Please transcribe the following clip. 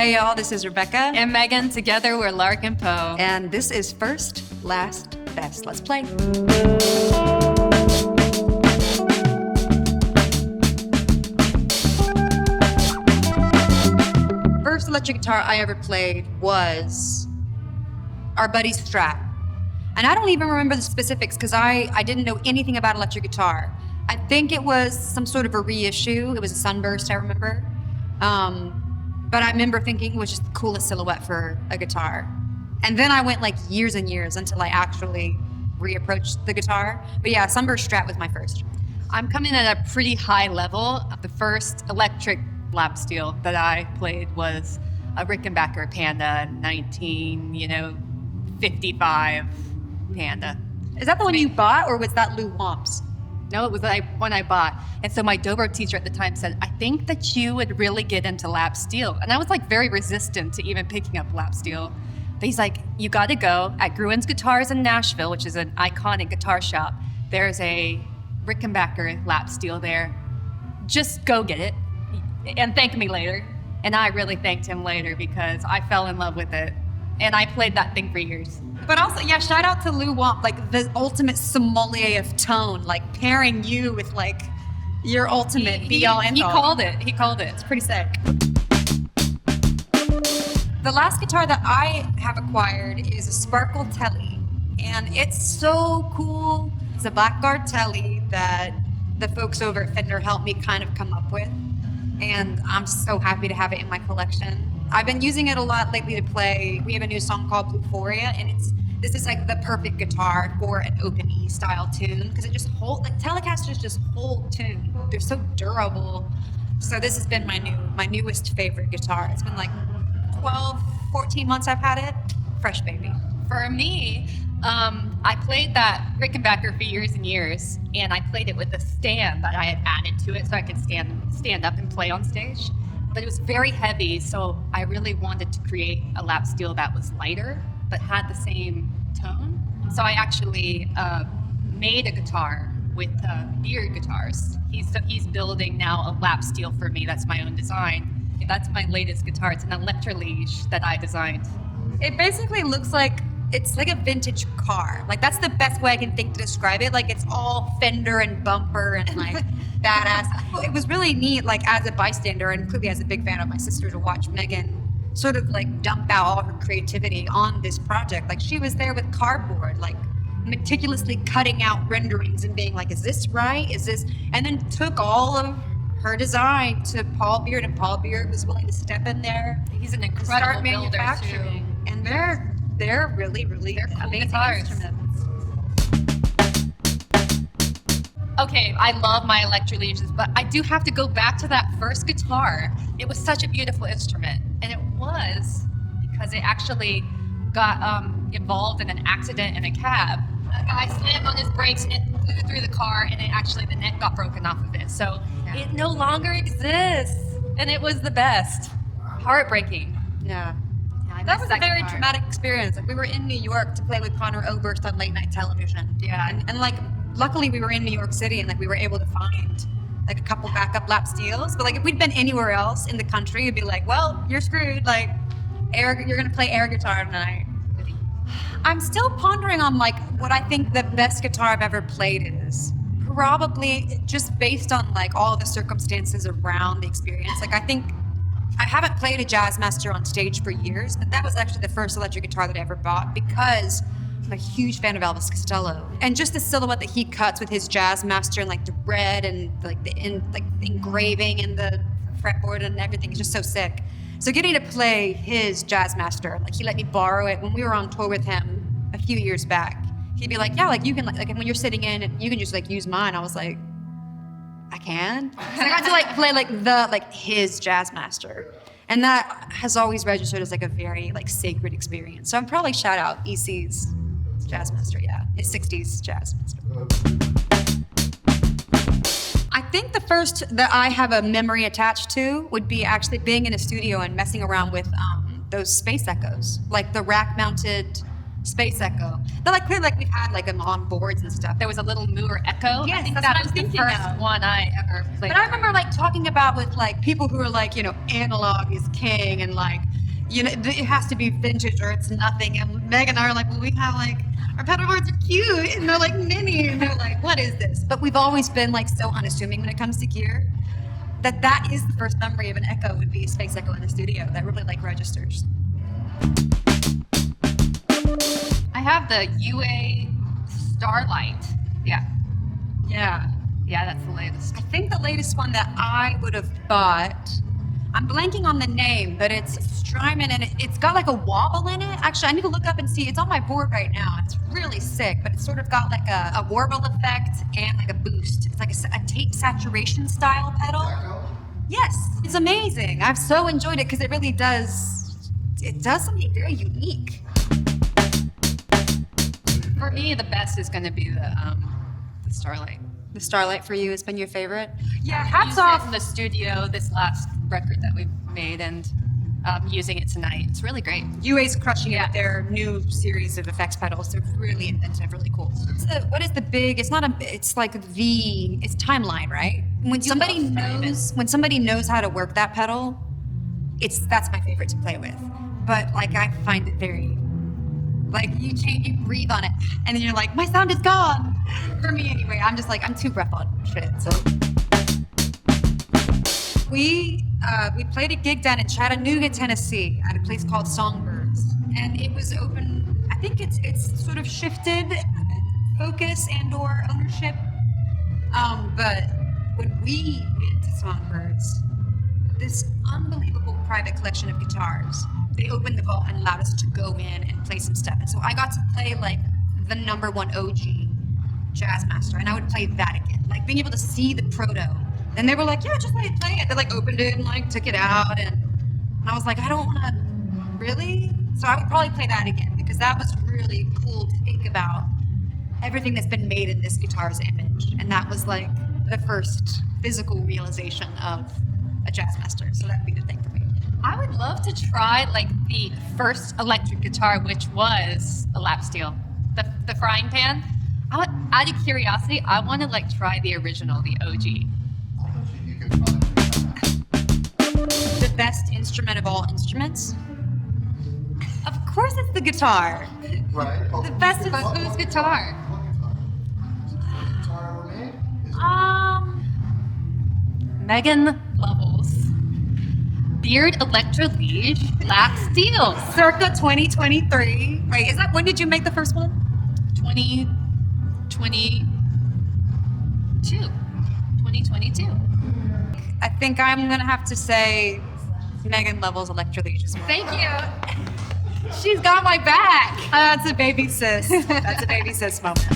Hey y'all, this is Rebecca. And Megan, together we're Larkin Poe. And this is First, Last, Best. Let's play. First electric guitar I ever played was our buddy's Strat. And I don't even remember the specifics because I didn't know anything about electric guitar. I think it was some sort of a reissue. It was a Sunburst, I remember. But I remember thinking it was just the coolest silhouette for a guitar. And then I went like years and years until I actually reapproached the guitar. But yeah, Sunburst Strat was my first. I'm coming at a pretty high level. The first electric lap steel that I played was a Rickenbacker Panda 1955 Panda. Is that the one you bought, or was that Lou Womp's? No, it was the one I bought. And so my dobro teacher at the time said, I think that you would really get into lap steel. And I was like very resistant to even picking up lap steel. But he's like, you got to go. At Gruen's Guitars in Nashville, which is an iconic guitar shop, there's a Rickenbacker lap steel there. Just go get it and thank me later. And I really thanked him later because I fell in love with it. And I played that thing for years. But also, yeah, shout out to Lou Womp, like the ultimate sommelier of tone, like pairing you with like your ultimate be-all end-all. He called it. He called it. It's pretty sick. The last guitar that I have acquired is a Sparkle Telly, and it's so cool. It's a Blackguard Telly that the folks over at Fender helped me kind of come up with, and I'm so happy to have it in my collection. I've been using it a lot lately to play. We have a new song called Bluephoria, and this is like the perfect guitar for an open E style tune because it just like Telecasters just hold tune. They're so durable. So this has been my newest favorite guitar. It's been like 12, 14 months I've had it. Fresh baby. For me, I played that Rickenbacker for years and years, and I played it with a stand that I had added to it so I could stand up and play on stage. But it was very heavy, so I really wanted to create a lap steel that was lighter, but had the same tone. So I actually made a guitar with Beard Guitars. He's building now a lap steel for me. That's my own design. That's my latest guitar. It's an Electrolige that I designed. It basically looks like it's like a vintage car. Like that's the best way I can think to describe it. Like it's all fender and bumper and like badass. It was really neat, like as a bystander and clearly as a big fan of my sister, to watch Megan sort of like dump out all her creativity on this project. Like she was there with cardboard, like meticulously cutting out renderings and being like, is this right? Is this? And then took all of her design to Paul Beard, and Paul Beard was willing to step in there. He's an incredible builder too. And they're really cool amazing guitars. Instruments. Okay, I love my Electroliges, but I do have to go back to that first guitar. It was such a beautiful instrument, and it was because it actually got involved in an accident in a cab. A guy slammed on his brakes and it flew through the car, and the neck got broken off of it. So it no longer exists, and it was the best. Heartbreaking. Yeah. That was a very traumatic experience. Like we were in New York to play with Connor Oberst on late night television. Yeah. And like luckily we were in New York City and like we were able to find like a couple backup lap steels. But like if we'd been anywhere else in the country, it'd be like, well, you're screwed. Like you're gonna play air guitar tonight. I'm still pondering on like what I think the best guitar I've ever played is. Probably just based on like all the circumstances around the experience. Like I think I haven't played a Jazzmaster on stage for years, but that was actually the first electric guitar that I ever bought because I'm a huge fan of Elvis Costello. And just the silhouette that he cuts with his Jazzmaster and like the red and like the engraving and the fretboard and everything is just so sick. So getting to play his Jazzmaster, like he let me borrow it when we were on tour with him a few years back. He'd be like, yeah, like you can like when you're sitting in, you can just like use mine. I was like, I can. So I got to like play like his Jazzmaster, and that has always registered as like a very like sacred experience. So I'm probably shout out EC's Jazzmaster, yeah, his '60s Jazzmaster. I think the first that I have a memory attached to would be actually being in a studio and messing around with those Space Echoes, like the rack-mounted Space Echo. They're like clearly like we've had like them on boards and stuff. There was a little Moore Echo. Yes, I think that's that what was I'm the thinking first of. one I ever played. But I remember like talking about with like people who are like, you know, analog is king and like you know, it has to be vintage or it's nothing. And Meg and I are like, well, we have like, our pedal boards are cute and they're like mini and they're like, what is this? But we've always been like so unassuming when it comes to gear that is the first memory of an Echo would be a Space Echo in the studio that really like registers. I have the UA Starlight. Yeah. Yeah. Yeah, that's the latest. I think the latest one that I would have bought, I'm blanking on the name, but it's Strymon and it's got like a wobble in it. Actually, I need to look up and see. It's on my board right now. It's really sick, but it's sort of got like a warble effect and like a boost. It's like a tape saturation style pedal. Yes, it's amazing. I've so enjoyed it because it really does, it does something very unique. For me, the best is going to be the Starlight. The Starlight for you has been your favorite? Yeah, hats used off. it in the studio this last record that we made, and using it tonight. It's really great. UA's crushing it Yeah. with their new series of effects pedals. They're really inventive, really cool. What is the big? It's not a. It's like it's Timeline, right? When somebody knows how to work that pedal, that's my favorite to play with. But like I find it very. Like you breathe on it, and then you're like, my sound is gone. For me, anyway, I'm just like I'm too rough on shit. So we played a gig down in Chattanooga, Tennessee, at a place called Songbirds, and it was open. I think it's sort of shifted focus and/or ownership. But when we went to Songbirds, this unbelievable private collection of guitars. They opened the vault and allowed us to go in and play some stuff. And so I got to play like the #1 OG Jazzmaster, and I would play that again. Like being able to see the proto. And they were like, yeah, just play it. They like opened it and like took it out. And I was like, I don't want to really? So I would probably play that again because that was really cool to think about everything that's been made in this guitar's image. And that was like the first physical realization of a Jazzmaster. So that would be the thing for me. I would love to try like the first electric guitar, which was a lap steel, the frying pan. Out of curiosity, I want to like try the original, the OG. You can try The best instrument of all instruments? Of course it's the guitar. right. The best is Whose guitar? Megan Lovell's Beard Electra Liege lap steel. circa 2023. Wait, is that when did you make the first one? 2022. I think I'm gonna have to say Megan Lovell's Electra Liege as well. Thank you. She's got my back. That's a baby sis. That's a baby sis moment.